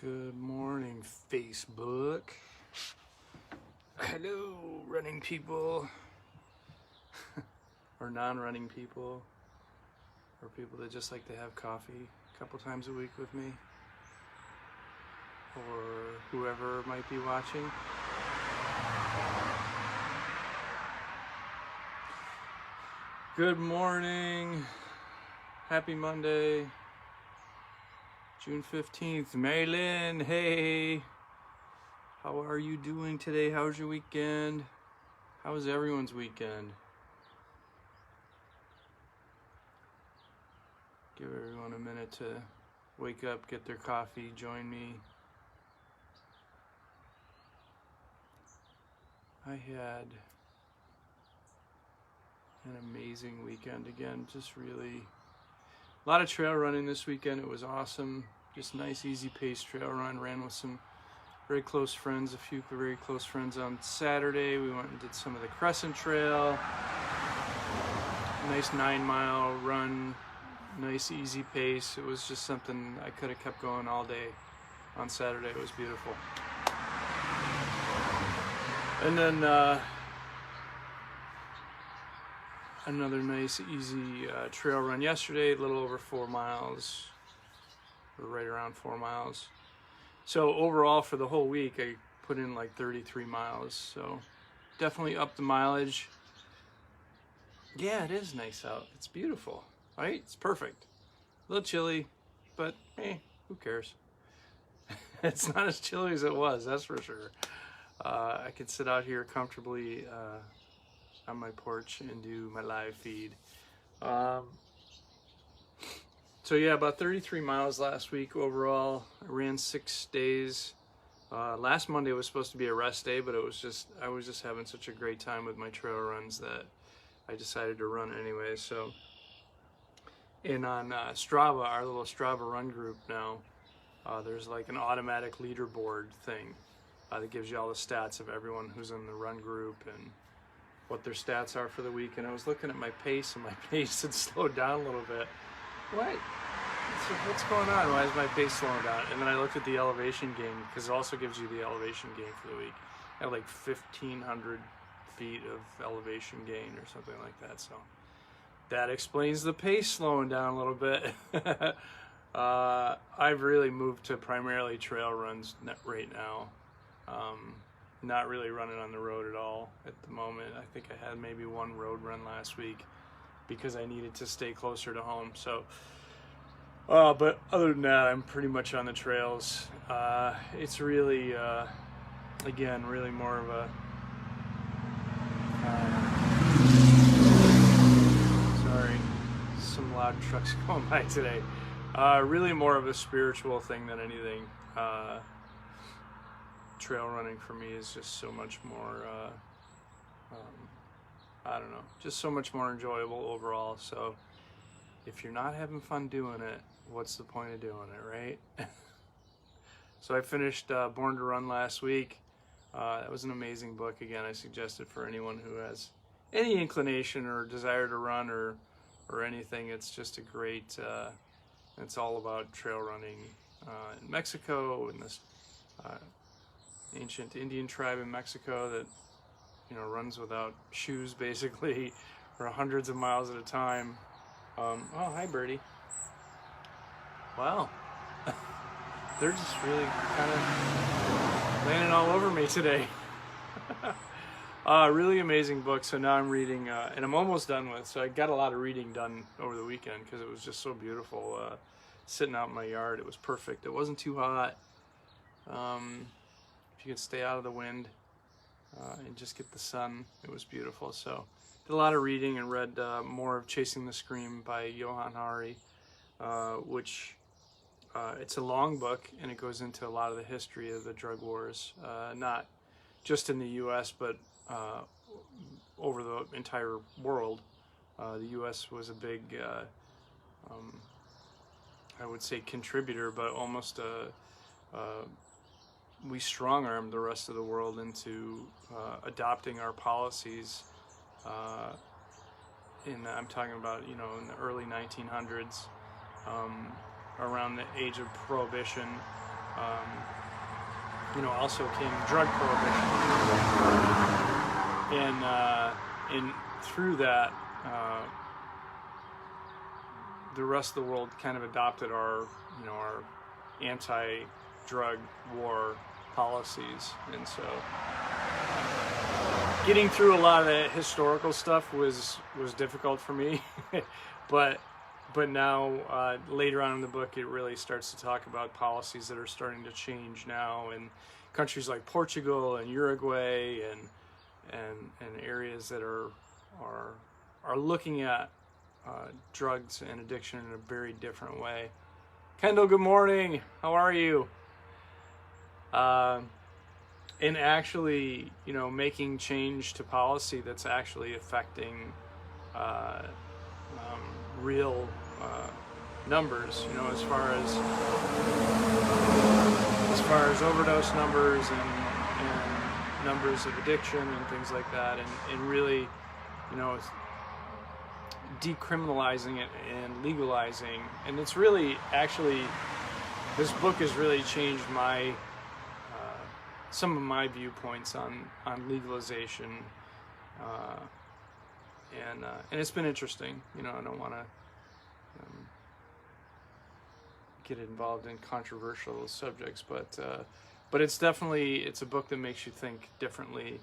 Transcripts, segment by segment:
Good morning, Facebook. Hello, running people, or non-running people, or people that just like to have coffee a couple times a week with me, or whoever might be watching. Good morning. Happy Monday. June 15th, Marilyn, hey, how are you doing today? How's your weekend? How was everyone's weekend? Give everyone a minute to wake up, get their coffee, join me. I had an amazing weekend again, just really a lot of trail running this weekend. It was awesome. Just nice, easy pace trail run. Ran with some very close friends, a few very close friends on Saturday. We went and did some of the Crescent Trail. Nice 9-mile run, nice, easy pace. It was just something I could have kept going all day on Saturday. It was beautiful. And then another nice, easy trail run yesterday, a little over 4 miles, or right around 4 miles. So overall for the whole week, I put in like 33 miles. So definitely up the mileage. Yeah, it is nice out. It's beautiful, right? It's perfect. A little chilly, but who cares? It's not as chilly as it was, that's for sure. I could sit out here comfortably on my porch and do my live feed. So yeah, about 33 miles last week overall. I ran 6 days. Last Monday was supposed to be a rest day, but I was just having such a great time with my trail runs that I decided to run anyway. So, and on Strava, our little Strava run group now, there's like an automatic leaderboard thing that gives you all the stats of everyone who's in the run group and what their stats are for the week. And I was looking at my pace, and my pace had slowed down a little bit. What's going on? Why is my pace slowing down? And then I looked at the elevation gain, because it also gives you the elevation gain for the week. I had like 1,500 feet of elevation gain or something like that. So that explains the pace slowing down a little bit. I've really moved to primarily trail runs right now. Not really running on the road at all at the moment. I think I had maybe one road run last week because I needed to stay closer to home. So, but other than that, I'm pretty much on the trails. It's really, again, really more of a, sorry, some loud trucks going by today. Really more of a spiritual thing than anything. Trail running for me is just so much more, I don't know, just so much more enjoyable overall. So if you're not having fun doing it, what's the point of doing it, right? So I finished Born to Run last week. That was an amazing book. Again, I suggest it for anyone who has any inclination or desire to run or anything. It's just a great, it's all about trail running in Mexico, and this ancient Indian tribe in Mexico that, you know, runs without shoes basically for hundreds of miles at a time. Oh, hi, Birdie. Wow. They're just really kind of landing all over me today. Really amazing book. So now I'm reading, and I'm almost done with. So I got a lot of reading done over the weekend because it was just so beautiful. Sitting out in my yard, it was perfect. It wasn't too hot. If you could stay out of the wind and just get the sun, it was beautiful. So did a lot of reading and read more of Chasing the Scream by Johann Hari, which it's a long book, and it goes into a lot of the history of the drug wars, not just in the U.S., but over the entire world. The U.S. was a big, I would say, contributor, but almost we strong-armed the rest of the world into adopting our policies. I'm talking about, you know, in the early 1900s, around the age of Prohibition, Also came drug prohibition, and through that, the rest of the world kind of adopted our anti-drug war policies, and so getting through a lot of the historical stuff was difficult for me, but now later on in the book it really starts to talk about policies that are starting to change now in countries like Portugal and Uruguay and areas that are looking at drugs and addiction in a very different way. Kendall, good morning. How are you? And actually, making change to policy that's actually affecting real numbers. As far as overdose numbers and numbers of addiction and things like that, and really, decriminalizing it and legalizing. And it's really, actually, this book has really changed my some of my viewpoints on legalization, and it's been interesting. I don't want to get involved in controversial subjects, but it's a book that makes you think differently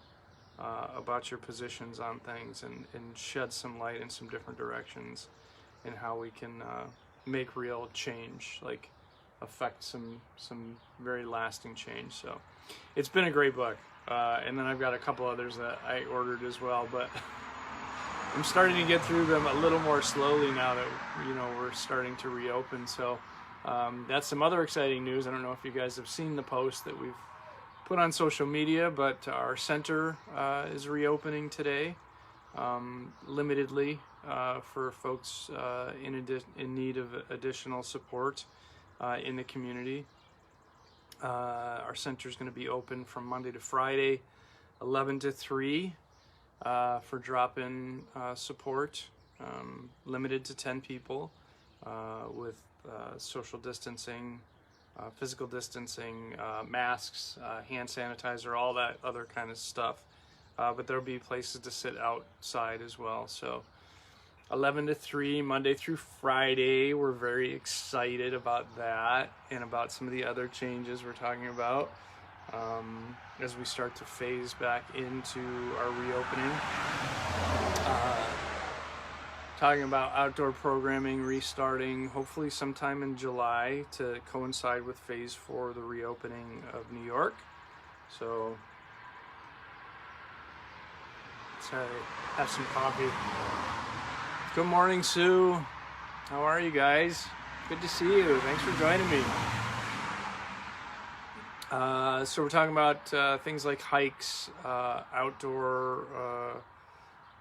about your positions on things, and shed some light in some different directions in how we can make real change, like affect some very lasting change. So it's been a great book, and then I've got a couple others that I ordered as well, but I'm starting to get through them a little more slowly now that we're starting to reopen. So that's some other exciting news. I don't know if you guys have seen the post that we've put on social media, but our center is reopening today, limitedly, for folks in need of additional support in the community. Our center is going to be open from Monday to Friday, 11 to 3, for drop-in support, limited to 10 people, with social distancing, physical distancing, masks, hand sanitizer, all that other kind of stuff. But there'll be places to sit outside as well. So 11 to 3, Monday through Friday. We're very excited about that and about some of the other changes we're talking about as we start to phase back into our reopening. Talking about outdoor programming restarting hopefully sometime in July to coincide with phase 4 of the reopening of New York. So let's have some coffee. Good morning, Sue. How are you guys? Good to see you. Thanks for joining me. So we're talking about things like hikes, outdoor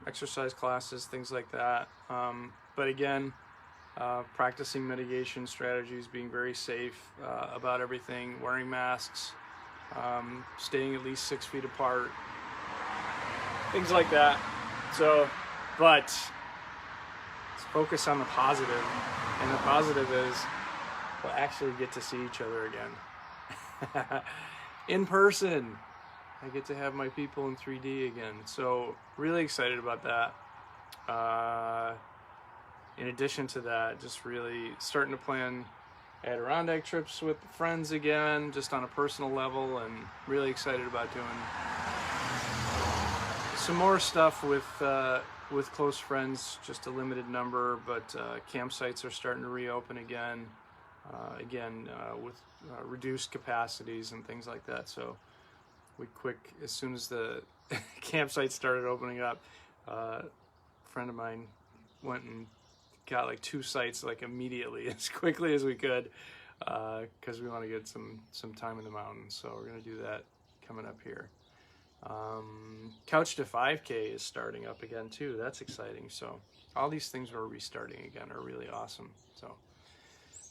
exercise classes, things like that. But again, practicing mitigation strategies, being very safe about everything, wearing masks, staying at least 6 feet apart, things like that. So, but let's focus on the positive. And the positive is we'll actually get to see each other again. In person. I get to have my people in 3D again. So really excited about that. In addition to that, just really starting to plan Adirondack trips with friends again, just on a personal level, and really excited about doing some more stuff with close friends, just a limited number, but campsites are starting to reopen again, with reduced capacities and things like that. So as soon as the campsite started opening up, a friend of mine went and got like 2 sites like immediately, as quickly as we could, because we want to get some time in the mountains. So we're going to do that coming up here. Couch to 5K is starting up again too. That's exciting. So all these things are restarting again are really awesome. So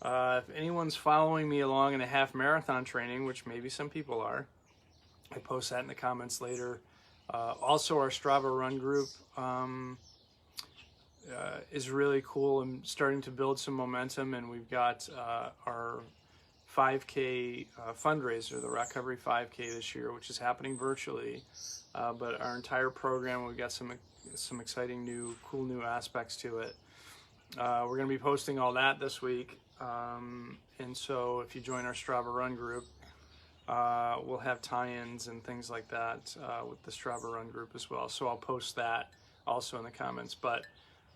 if anyone's following me along in a half marathon training, which maybe some people are, I post that in the comments later. Also, our Strava run group is really cool and starting to build some momentum, and we've got our 5K fundraiser, the ROCovery 5K this year, which is happening virtually. But our entire program, we've got some exciting cool new aspects to it. We're going to be posting all that this week. And so if you join our Strava Run group, we'll have tie-ins and things like that with the Strava Run group as well. So I'll post that also in the comments. But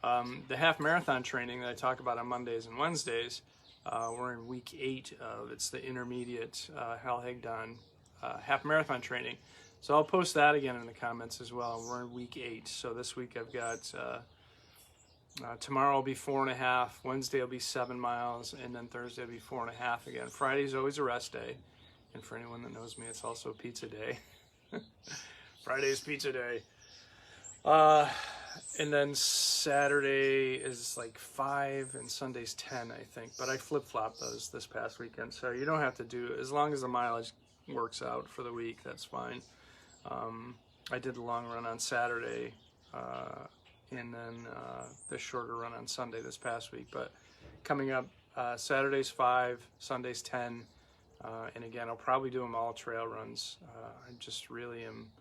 the half marathon training that I talk about on Mondays and Wednesdays, we're in week 8 of, it's the intermediate Hal Hagedon half marathon training. So I'll post that again in the comments as well. We're in week 8. So this week I've got, tomorrow will be 4.5, Wednesday will be 7 miles, and then Thursday will be 4.5 again. Friday's always a rest day. And for anyone that knows me, it's also pizza day. Friday's pizza day. And then Saturday is like 5 and Sunday's 10, I think. But I flip-flopped those this past weekend. So you don't have to do, as long as the mileage works out for the week, that's fine. I did the long run on Saturday, and then the shorter run on Sunday this past week. But coming up, Saturday's 5, Sunday's 10. And again, I'll probably do them all trail runs. I just really am,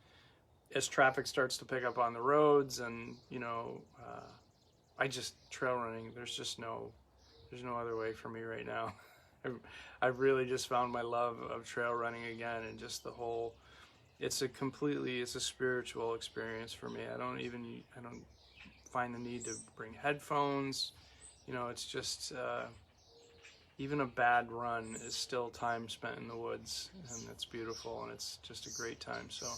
as traffic starts to pick up on the roads, and trail running, there's no other way for me right now. I've really just found my love of trail running again, and just the whole, it's a spiritual experience for me. I don't find the need to bring headphones. It's just, even a bad run is still time spent in the woods, and it's beautiful, and it's just a great time. So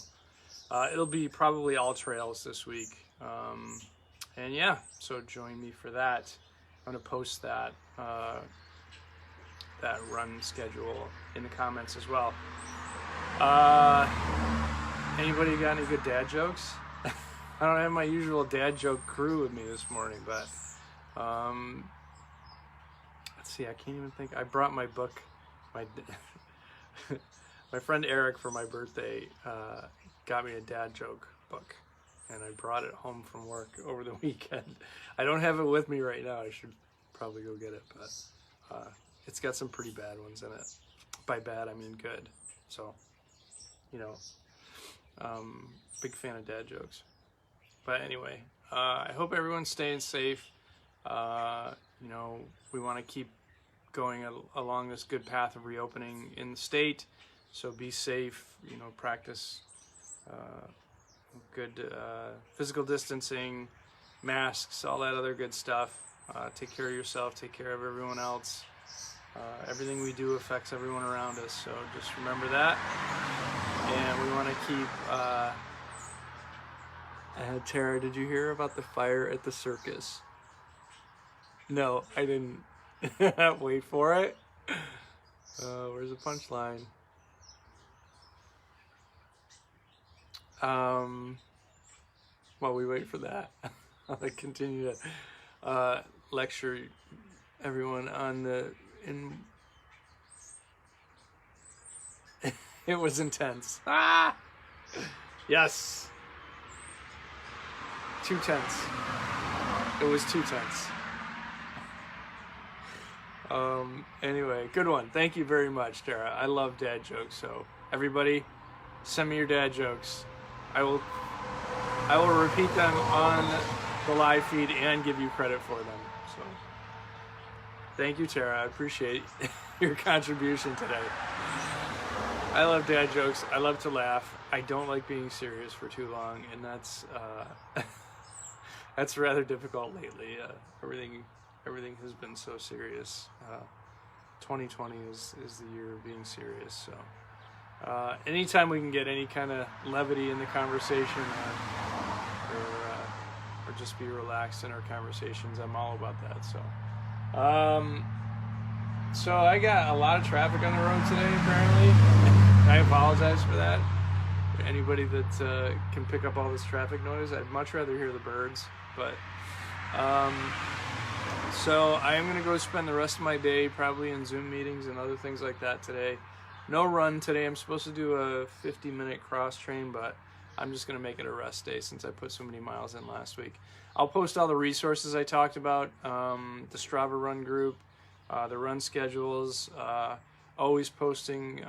it'll be probably all trails this week. And yeah, so join me for that. I'm going to post that run schedule in the comments as well. Anybody got any good dad jokes? I don't have my usual dad joke crew with me this morning, but let's see, I can't even think. I brought my book. My friend Eric, for my birthday, got me a dad joke book, and I brought it home from work over the weekend. I don't have it with me right now. I should probably go get it, but it's got some pretty bad ones in it. By bad, I mean good. So, big fan of dad jokes. But anyway, I hope everyone's staying safe. We want to keep going along this good path of reopening in the state. So be safe, practice good physical distancing, masks, all that other good stuff. Take care of yourself, take care of everyone else. Everything we do affects everyone around us, so just remember that. And we want to keep... Tara, did you hear about the fire at the circus? No, I didn't. Wait for it. Where's the punchline? While we wait for that, I'll continue to lecture everyone on it was intense. Yes. 2 tenths. It was 2 tenths. Anyway, good one. Thank you very much, Tara. I love dad jokes, so everybody send me your dad jokes. I will repeat them on the live feed and give you credit for them. So thank you, Tara. I appreciate your contribution today. I love dad jokes. I love to laugh. I don't like being serious for too long, and that's that's rather difficult lately. Everything has been so serious. 2020 is the year of being serious. So anytime we can get any kind of levity in the conversation, or just be relaxed in our conversations, I'm all about that. So I got a lot of traffic on the road today, apparently. I apologize for that. Anybody that can pick up all this traffic noise, I'd much rather hear the birds. But so I am going to go spend the rest of my day probably in Zoom meetings and other things like that today. No run today. I'm supposed to do a 50-minute cross train, but I'm just going to make it a rest day since I put so many miles in last week. I'll post all the resources I talked about, the Strava Run group, the run schedules, always posting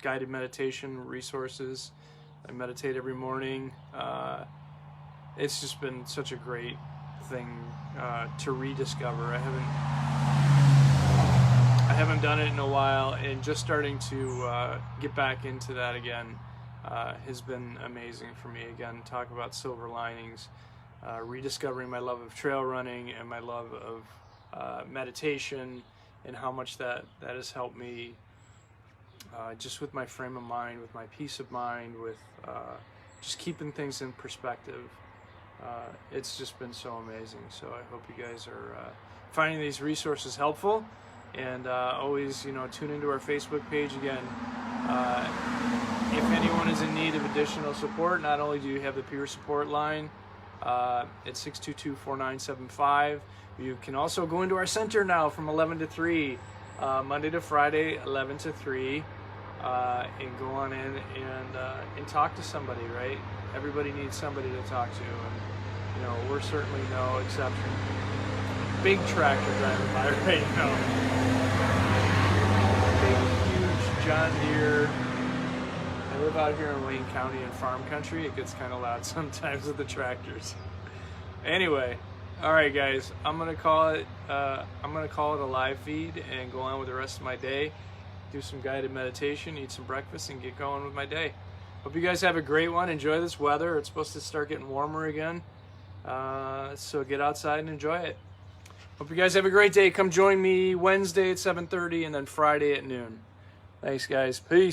guided meditation resources. I meditate every morning. It's just been such a great thing to rediscover. I haven't done it in a while, and just starting to get back into that again has been amazing for me. Again, talk about silver linings, rediscovering my love of trail running and my love of meditation, and how much that has helped me just with my frame of mind, with my peace of mind, with just keeping things in perspective. It's just been so amazing. So I hope you guys are finding these resources helpful, and always, tune into our Facebook page. Again, if anyone is in need of additional support, not only do you have the peer support line at 622-4975, you can also go into our center now from 11 to 3, Monday to Friday, 11 to 3, and go on in and talk to somebody, right? Everybody needs somebody to talk to, and we're certainly no exception. Big tractor driving by right now. Big, huge John Deere. I live out here in Wayne County in farm country. It gets kind of loud sometimes with the tractors. Anyway, all right, guys. I'm gonna call it a live feed and go on with the rest of my day. Do some guided meditation, eat some breakfast, and get going with my day. Hope you guys have a great one. Enjoy this weather. It's supposed to start getting warmer again. So get outside and enjoy it. Hope you guys have a great day. Come join me Wednesday at 7:30 and then Friday at noon. Thanks, guys. Peace.